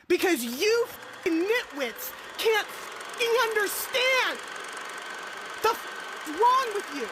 Because you nitwits can't understand. The wrong with you?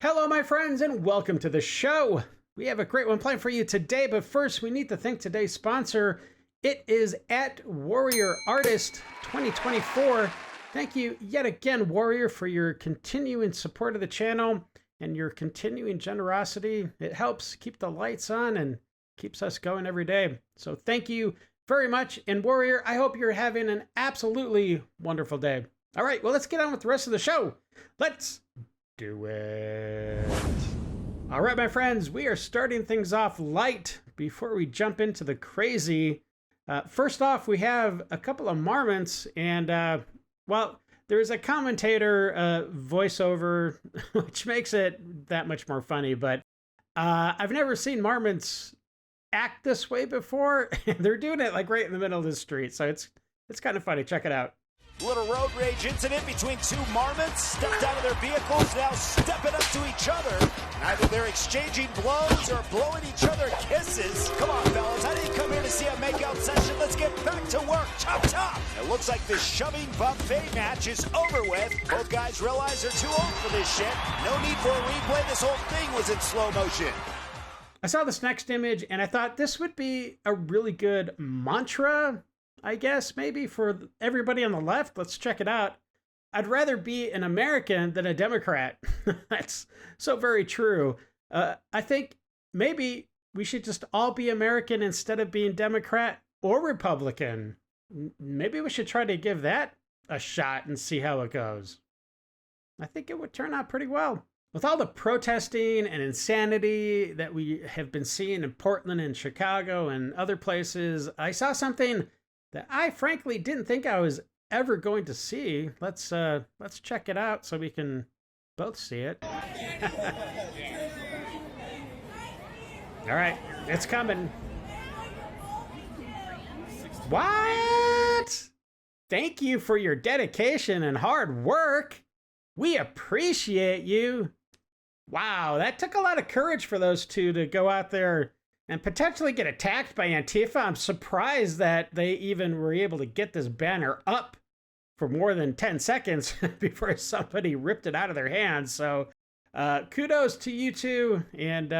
Hello, my friends, and welcome to the show. We have a great one planned for you today, but first we need to thank today's sponsor. It is at Warrior Artist 2024. Thank you yet again, Warrior, for your continuing support of the channel and your continuing generosity. It helps keep the lights on and keeps us going every day. So thank you very much. And Warrior, I hope you're having an absolutely wonderful day. All right, well, let's get on with the rest of the show. Let's do it. All right, my friends, we are starting things off light before we jump into the crazy. First off, we have a couple of marmots, and well, there's a commentator voiceover, which makes it that much more funny, but I've never seen marmots act this way before. They're doing it like right in the middle of the street, so it's kind of funny. Check it out. Little road rage incident between two marmots, stepped out of their vehicles, now stepping up to each other. Either they're exchanging blows or blowing each other kisses. Come on, fellas, I didn't come here to see a makeout session. Let's get back to work. Chop, chop. It looks like the shoving buffet match is over with. Both guys realize they're too old for this shit. No need for a replay. This whole thing was in slow motion. I saw this next image, and I thought this would be a really good mantra, I guess, maybe for everybody on the left. Let's check it out. I'd rather be an American than a Democrat. That's so very true. I think maybe we should just all be American instead of being Democrat or Republican. Maybe we should try to give that a shot and see how it goes. I think it would turn out pretty well. With all the protesting and insanity that we have been seeing in Portland and Chicago and other places, I saw something that I frankly didn't think I was ever going to see. Let's check it out so we can both see it. All right, it's coming. What? Thank you for your dedication and hard work. We appreciate you. Wow, that took a lot of courage for those two to go out there and potentially get attacked by Antifa. I'm surprised that they even were able to get this banner up for more than 10 seconds before somebody ripped it out of their hands. So kudos to you two, and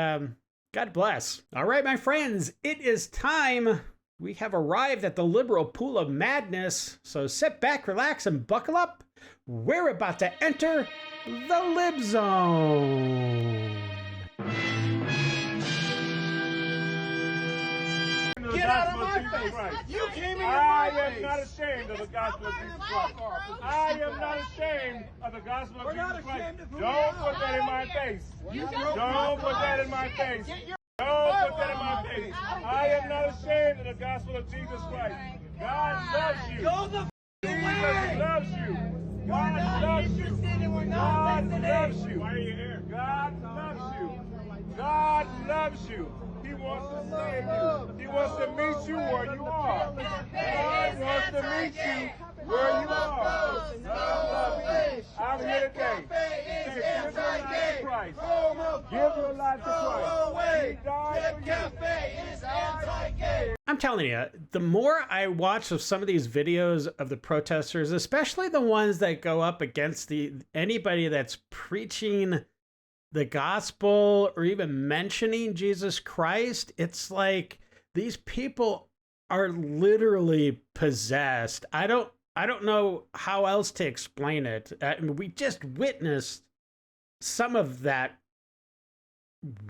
God bless. All right, my friends, it is time. We have arrived at the liberal pool of madness. So sit back, relax, and buckle up. We're about to enter the Lib Zone. Get out of my face! You came in my face! I am not ashamed of the gospel of Jesus Christ. I am not ashamed of the gospel of Jesus Christ. Don't put that in my face. Don't put that in my face. Don't put that in my face. I am not ashamed of the gospel of Jesus Christ. God loves you. Go the Jesus loves you. God loves you. God loves you. Why are you here? God loves you. God loves you. He wants to save you. He wants to meet you where you are. God wants to meet you where you are. God loves you. I'm here today. Say, give your life to Christ. Give your life to Christ. He died for you. I'm telling you, the more I watch of some of these videos of the protesters, especially the ones that go up against anybody that's preaching the gospel or even mentioning Jesus Christ, it's like these people are literally possessed. I don't know how else to explain it. I mean, we just witnessed some of that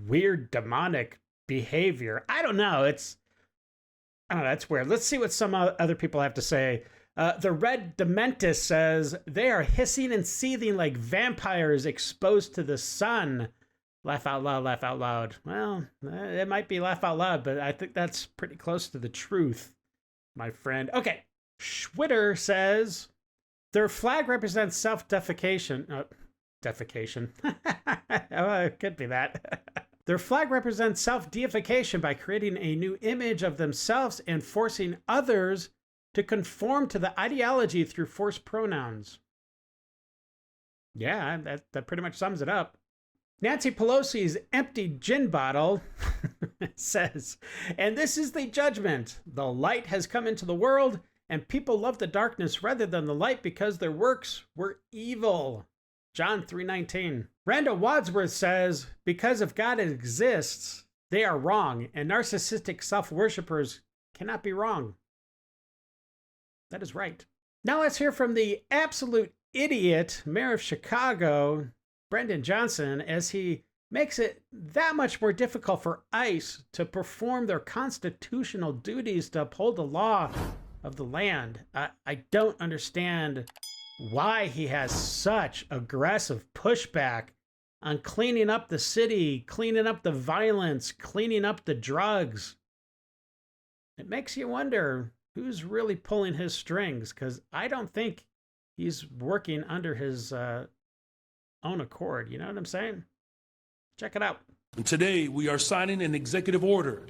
weird demonic behavior. I don't know. That's weird. Let's see what some other people have to say. The Red Dementis says, they are hissing and seething like vampires exposed to the sun. Laugh out loud, laugh out loud. Well, it might be laugh out loud, but I think that's pretty close to the truth, my friend. Okay, Schwitter says, their flag represents self-defecation. Defecation. Oh, it could be that. Their flag represents self-deification by creating a new image of themselves and forcing others to conform to the ideology through forced pronouns. Yeah, that pretty much sums it up. Nancy Pelosi's empty gin bottle says, and this is the judgment. The light has come into the world, and people love the darkness rather than the light because their works were evil. John 3:19. Randall Wadsworth says, because if God exists, they are wrong, and narcissistic self-worshippers cannot be wrong. That is right. Now let's hear from the absolute idiot mayor of Chicago, Brendan Johnson, as he makes it that much more difficult for ICE to perform their constitutional duties to uphold the law of the land. I don't understand why he has such aggressive pushback on cleaning up the city, cleaning up the violence, cleaning up the drugs. It makes you wonder who's really pulling his strings, because I don't think he's working under his own accord. You know what I'm saying? Check it out. Today, we are signing an executive order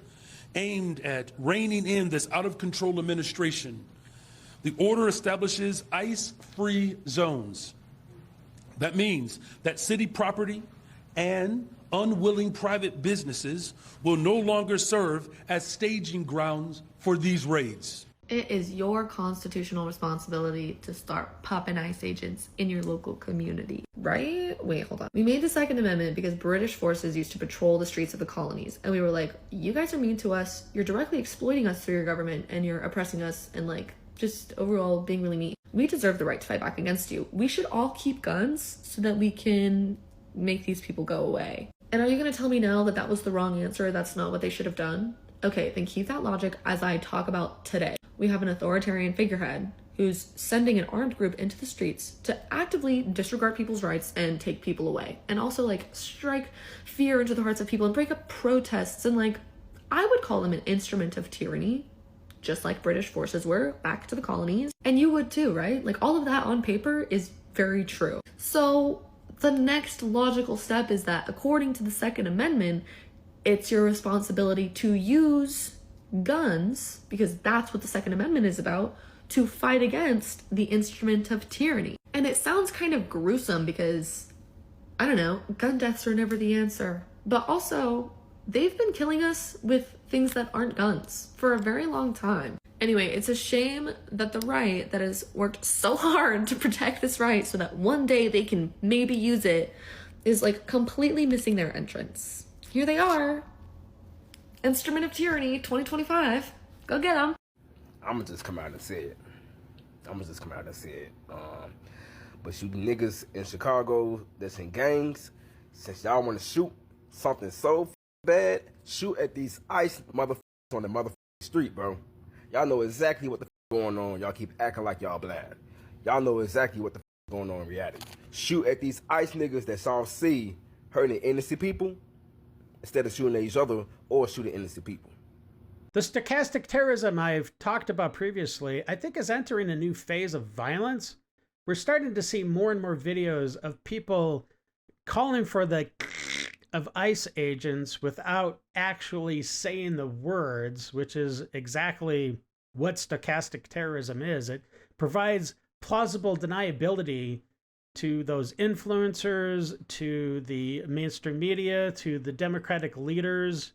aimed at reining in this out-of-control administration. The order establishes ICE-free zones. That means that city property and unwilling private businesses will no longer serve as staging grounds for these raids. It is your constitutional responsibility to start popping ICE agents in your local community, right? Wait, hold on. We made the Second Amendment because British forces used to patrol the streets of the colonies. And we were like, you guys are mean to us. You're directly exploiting us through your government, and you're oppressing us and like just overall being really mean. We deserve the right to fight back against you. We should all keep guns so that we can make these people go away. And are you going to tell me now that that was the wrong answer? That's not what they should have done? Okay, then keep that logic as I talk about today. We have an authoritarian figurehead who's sending an armed group into the streets to actively disregard people's rights and take people away. And also like strike fear into the hearts of people and break up protests. And like, I would call them an instrument of tyranny, just like British forces were back to the colonies. And you would too, right? Like all of that on paper is very true. So the next logical step is that according to the Second Amendment, it's your responsibility to use guns, because that's what the Second Amendment is about, to fight against the instrument of tyranny. And it sounds kind of gruesome because, I don't know, gun deaths are never the answer. But also, they've been killing us with things that aren't guns for a very long time. Anyway, it's a shame that the right that has worked so hard to protect this right so that one day they can maybe use it is like completely missing their entrance. Here they are. Instrument of Tyranny 2025. Go get them. I'm gonna just come out and say it. But you niggas in Chicago that's in gangs, since y'all wanna shoot something so bad, shoot at these ICE motherfuckers on the motherfucking street, bro. Y'all know exactly what the going on. Y'all keep acting like y'all blind. Y'all know exactly what the going on in reality. Shoot at these ICE niggas that's on C hurting innocent people instead of shooting at each other or shooting innocent people. The stochastic terrorism I've talked about previously, I think, is entering a new phase of violence. We're starting to see more and more videos of people calling for the of ICE agents without actually saying the words, which is exactly what stochastic terrorism is. It provides plausible deniability to those influencers, to the mainstream media, to the Democratic leaders.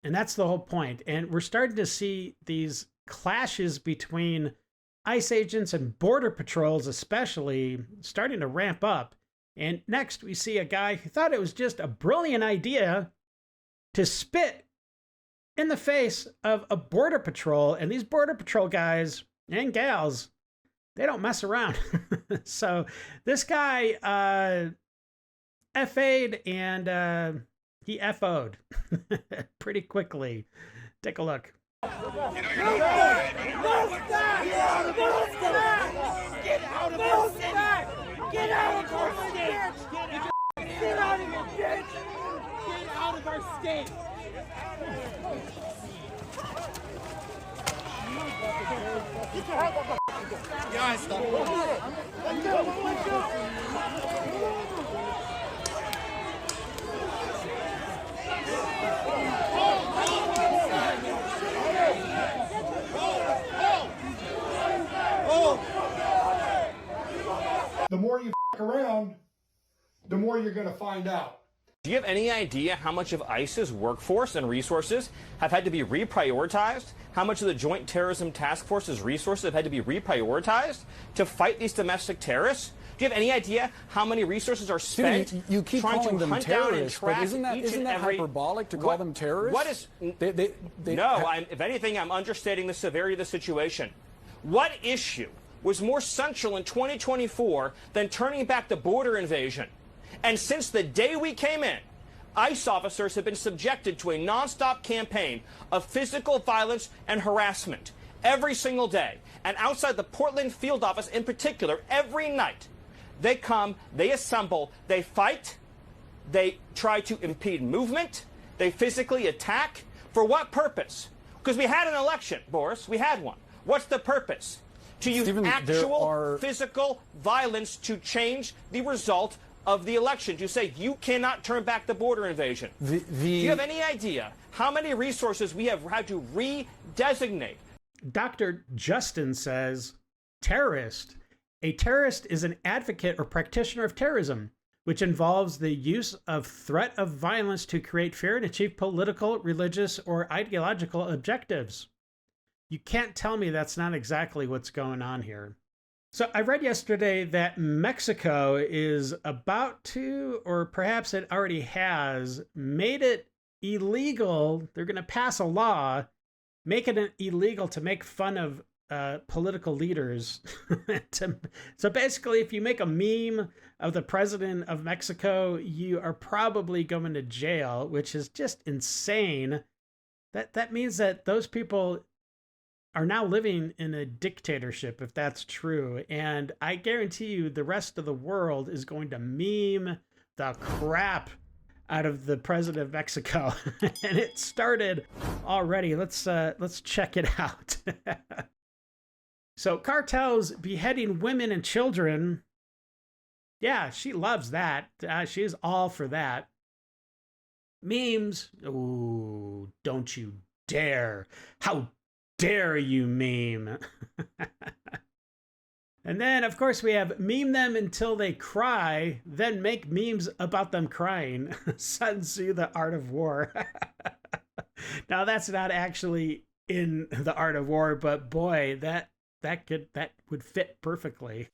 And that's the whole point. And we're starting to see these clashes between ICE agents and border patrols, especially, starting to ramp up. And next we see a guy who thought it was just a brilliant idea to spit in the face of a border patrol. And these border patrol guys and gals, they don't mess around. So this guy FA'd and he FO'd pretty quickly. Take a look. Get out of our state! Get out of our state! Get out of here, bitch! Get out of our state! Get your hands off the guys, stop. Let's go! Let's go! The more you around, the more you're going to find out. Do you have any idea how much of ICE's workforce and resources have had to be reprioritized? How much of the Joint Terrorism Task Force's resources have had to be reprioritized to fight these domestic terrorists? Do you have any idea how many resources are spent you keep trying calling to them hunt down and terrorists, but track isn't that hyperbolic to call them terrorists? What is? If anything, I'm understating the severity of the situation. What issue was more central in 2024 than turning back the border invasion? And since the day we came in, ICE officers have been subjected to a nonstop campaign of physical violence and harassment every single day. And outside the Portland field office in particular, every night, they come, they assemble, they fight, they try to impede movement, they physically attack. For what purpose? Because we had an election, Boris, we had one. What's the purpose? To use actual physical violence to change the result of the election. You say you cannot turn back the border invasion. Do you have any idea how many resources we have had to redesignate? Dr. Justin says, terrorist. A terrorist is an advocate or practitioner of terrorism, which involves the use of threat of violence to create fear and achieve political, religious, or ideological objectives. You can't tell me that's not exactly what's going on here. So I read yesterday that Mexico is about to, or perhaps it already has, made it illegal. They're going to pass a law making it illegal to make fun of political leaders. So basically, if you make a meme of the president of Mexico, you are probably going to jail, which is just insane. That means that those people are now living in a dictatorship, if that's true. And I guarantee you the rest of the world is going to meme the crap out of the president of Mexico. And it started already. Let's check it out. So cartels beheading women and children. Yeah, she loves that. She's all for that. Memes. Ooh, don't you dare. How dare you meme? And then, of course, we have meme them until they cry, then make memes about them crying. Sun Tzu, The Art of War. Now, that's not actually in The Art of War, but boy, that would fit perfectly.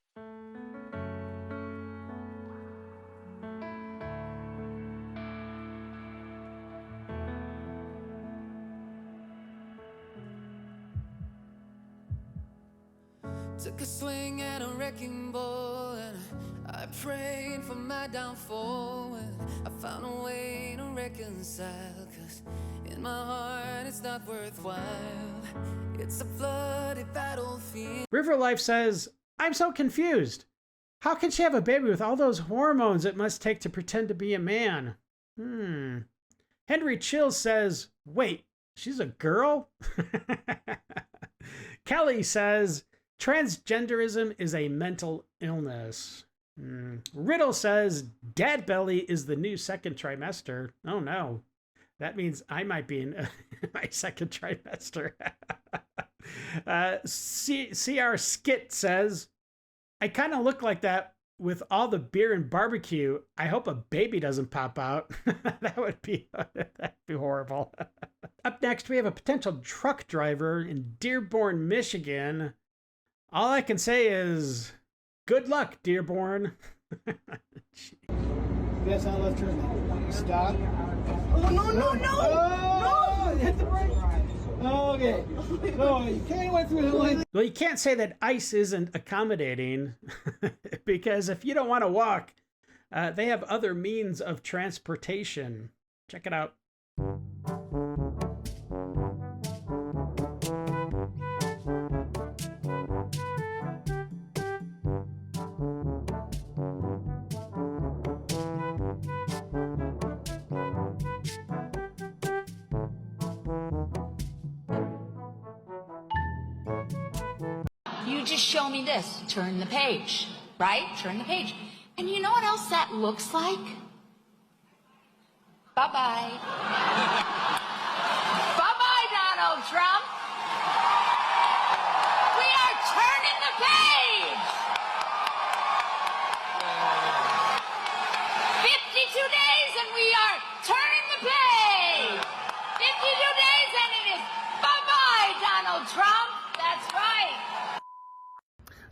Took a swing at a wrecking ball and I prayed for my downfall, and I found a way to reconcile, 'cause in my heart it's not worthwhile. It's a bloody battlefield. River Life says, I'm so confused. How can she have a baby with all those hormones it must take to pretend to be a man? Henry Chill says, wait, she's a girl? Kelly says, transgenderism is a mental illness. Riddle says, dad belly is the new second trimester. Oh no. That means I might be in my second trimester. CR Skit says, I kind of look like that with all the beer and barbecue. I hope a baby doesn't pop out. that'd be horrible. Up next, we have a potential truck driver in Dearborn, Michigan. All I can say is, good luck, Dearborn. That's not left turn. Stop. Oh, no! No! Hit the brake. Okay. No, you can't went through the lane. Well, you can't say that ICE isn't accommodating, because if you don't want to walk, they have other means of transportation. Check it out. You just show me this. Turn the page, right? Turn the page. And you know what else that looks like? Bye-bye. Bye-bye, Donald Trump. We are turning the page.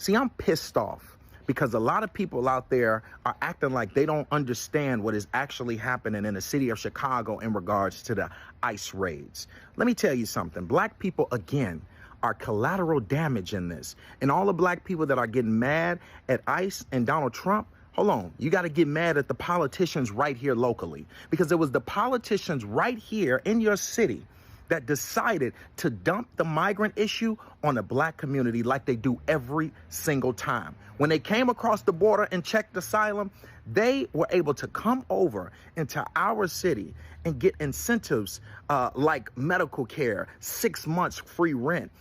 See, I'm pissed off because a lot of people out there are acting like they don't understand what is actually happening in the city of Chicago in regards to the ICE raids. Let me tell you something. Black people, again, are collateral damage in this. And all the black people that are getting mad at ICE and Donald Trump, hold on, you got to get mad at the politicians right here locally, because it was the politicians right here in your city that decided to dump the migrant issue on the black community like they do every single time. When they came across the border and checked asylum, they were able to come over into our city and get incentives like medical care, 6 months free rent,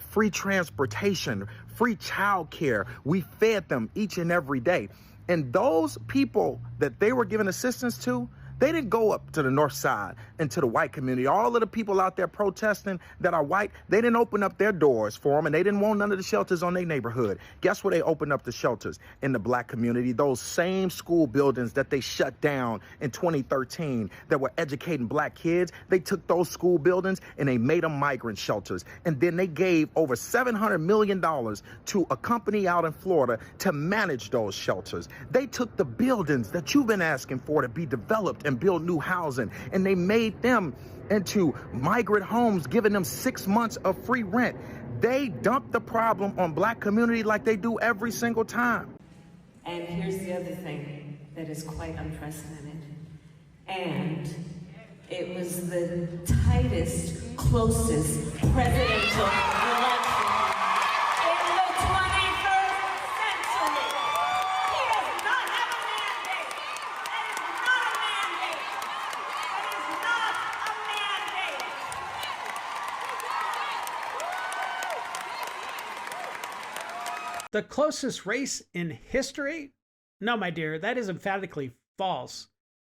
free transportation, free child care. We fed them each and every day. And those people that they were giving assistance to, they didn't go up to the north side and to the white community. All of the people out there protesting that are white, they didn't open up their doors for them, and they didn't want none of the shelters on their neighborhood. Guess where they opened up the shelters? In the black community. Those same school buildings that they shut down in 2013 that were educating black kids, they took those school buildings and they made them migrant shelters. And then they gave over $700 million to a company out in Florida to manage those shelters. They took the buildings that you've been asking for to be developed and build new housing, and they made them into migrant homes, giving them 6 months of free rent. They dumped the problem on black community like they do every single time. And here's the other thing that is quite unprecedented. And it was the tightest, closest presidential election in the 21st century. He does not have a mandate. That is not a mandate. That is not a mandate. The closest race in history? No, my dear, that is emphatically false.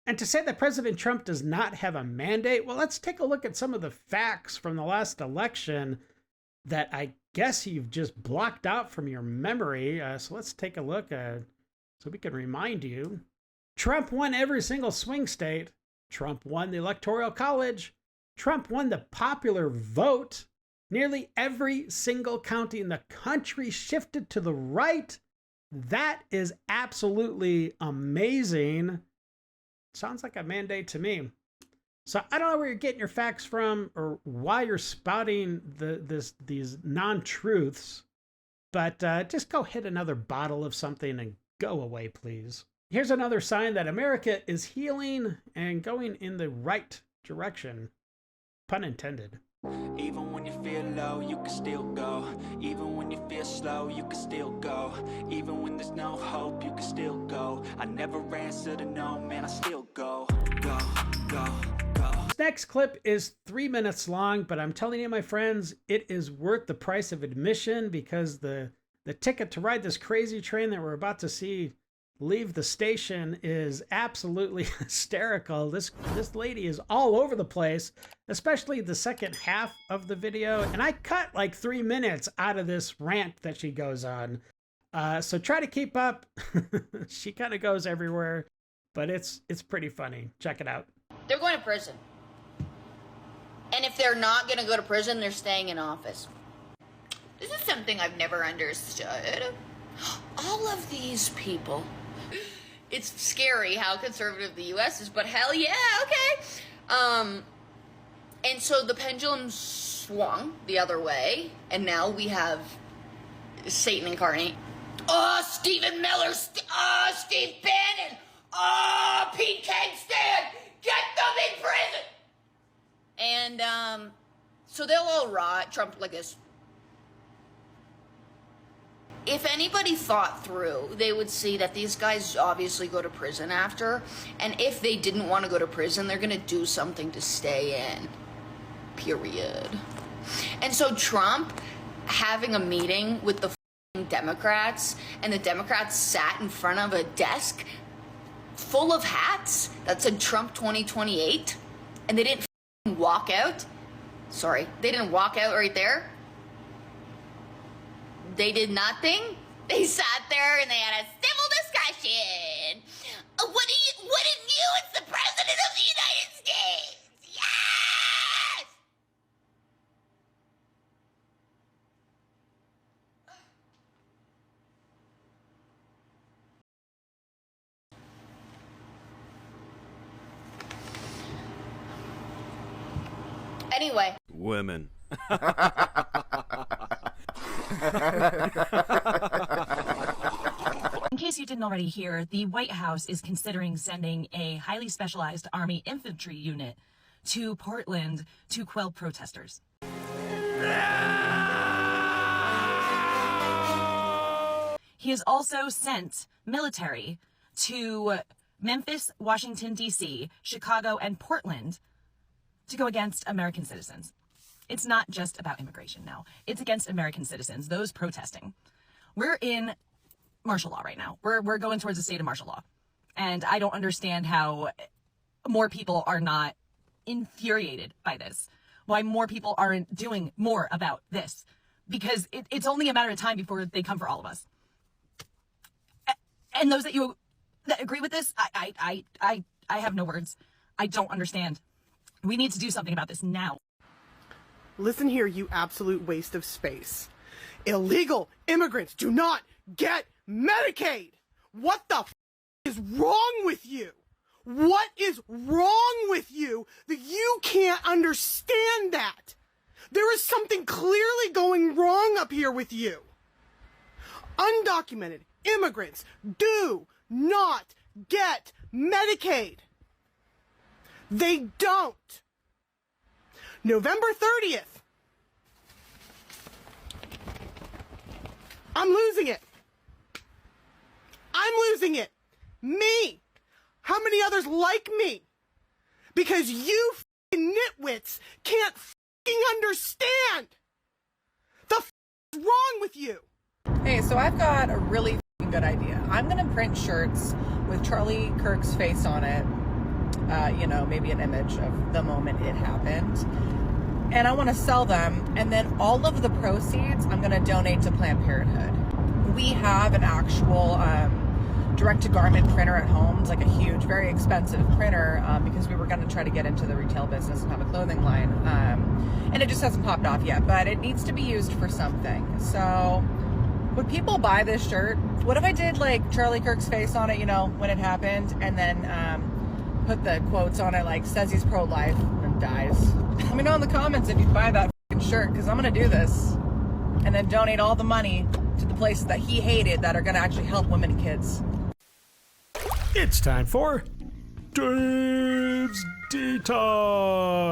And to say that President Trump does not have a mandate, well, let's take a look at some of the facts from the last election that I guess you've just blocked out from your memory. So let's take a look so we can remind you. Trump won every single swing state. Trump won the Electoral College. Trump won the popular vote. Nearly every single county in the country shifted to the right. That is absolutely amazing. Sounds like a mandate to me. So I don't know where you're getting your facts from or why you're spouting these non-truths, but just go hit another bottle of something and go away, please. Here's another sign that America is healing and going in the right direction. Pun intended. Even when you feel low, you can still go. Even when you feel slow, you can still go. Even when there's no hope, you can still go. I never answer to no, man, I still go. Go, go, go. This next clip is 3 minutes long, but I'm telling you, my friends, it is worth the price of admission because the ticket to ride this crazy train that we're about to see leave the station is absolutely hysterical. This lady is all over the place, especially the second half of the video. And I cut like 3 minutes out of this rant that she goes on. So try to keep up. She kind of goes everywhere, but it's pretty funny. Check it out. They're going to prison. And if they're not going to go to prison, they're staying in office. This is something I've never understood. All of these people. It's scary how conservative the U.S. is, but hell yeah, okay. And so the pendulum swung the other way, and now we have Satan incarnate. Oh, Stephen Miller, Steve Bannon, Pete Kegstand, get them in prison! And, so they'll all rot, Trump like this. If anybody thought through, they would see that these guys obviously go to prison after, and if they didn't want to go to prison, they're gonna do something to stay in. Period. And so Trump having a meeting with the Democrats, and the Democrats sat in front of a desk full of hats that said Trump 2028, and they didn't walk out. Sorry, they didn't walk out right there. They did nothing. They sat there and they had a civil discussion. Wouldn't you as the President of the United States? Yes! Anyway. Women. In case you didn't already hear, the White House is considering sending a highly specialized Army infantry unit to Portland to quell protesters. He has also sent military to Memphis, Washington, D.C., Chicago, and Portland to go against American citizens. It's not just about immigration now. It's against American citizens, those protesting. We're in martial law right now. We're going towards a state of martial law. And I don't understand how more people are not infuriated by this. Why more people aren't doing more about this. Because it's only a matter of time before they come for all of us. And those that agree with this, I have no words. I don't understand. We need to do something about this now. Listen here, you absolute waste of space. Illegal immigrants do not get Medicaid. What the f is wrong with you? What is wrong with you that you can't understand that? There is something clearly going wrong up here with you. Undocumented immigrants do not get Medicaid. They don't. November 30th. I'm losing it. I'm losing it. Me. How many others like me? Because you f***ing nitwits can't f***ing understand. The f*** is wrong with you? Hey, so I've got a really f***ing good idea. I'm going to print shirts with Charlie Kirk's face on it. You know, maybe an image of the moment it happened. And I want to sell them. And then all of the proceeds, I'm going to donate to Planned Parenthood. We have an actual direct-to-garment printer at home. It's like a huge, very expensive printer because we were going to try to get into the retail business and have a clothing line. And it just hasn't popped off yet, but it needs to be used for something. So would people buy this shirt? What if I did like Charlie Kirk's face on it, you know, when it happened, and then put the quotes on it like says he's pro-life and dies? Let me know in the comments if you'd buy that shirt, because I'm going to do this and then donate all the money to the places that he hated that are going to actually help women and kids. It's time for Dave's Detox.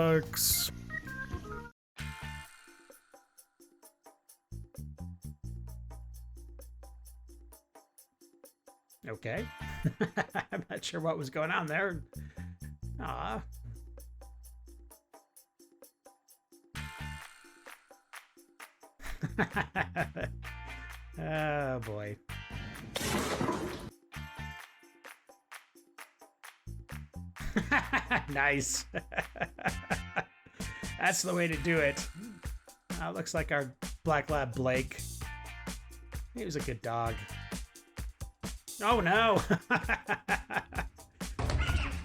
Okay. I'm not sure what was going on there. Aw. Oh boy. Nice. That's the way to do it. Looks like our black lab Blake. He was a good dog. Oh no.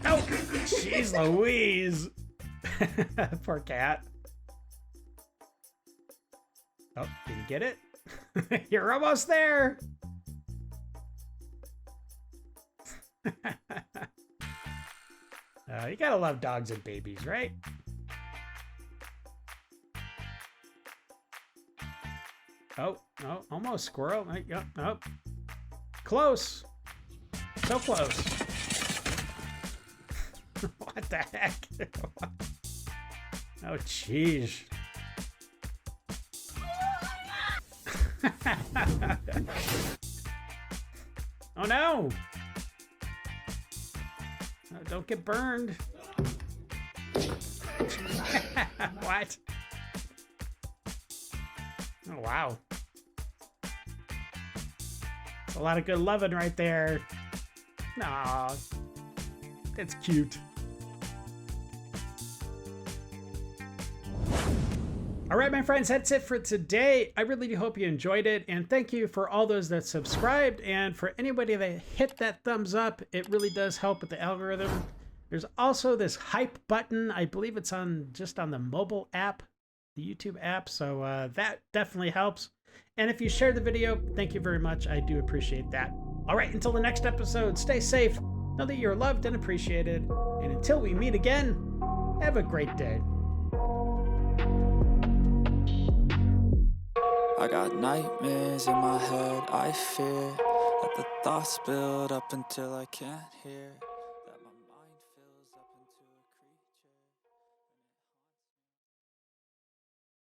Oh, jeez Louise. Poor cat. Oh, did you get it? You're almost there. You gotta love dogs and babies, right? Oh, no, almost squirrel. Yep, nope. Close. So close. What the heck? Oh, jeez. Oh no! Oh, don't get burned. What? Oh wow. That's a lot of good loving right there. Aw, that's cute. All right, my friends, that's it for today. I really do hope you enjoyed it, and thank you for all those that subscribed, and for anybody that hit that thumbs up. It really does help with the algorithm. There's also this hype button. I believe it's just on the mobile app, the YouTube app, so that definitely helps. And if you share the video, thank you very much. I do appreciate that. All right, until the next episode, stay safe, know that you're loved and appreciated, and until we meet again, have a great day. I got nightmares in my head, I fear that the thoughts build up until I can't hear.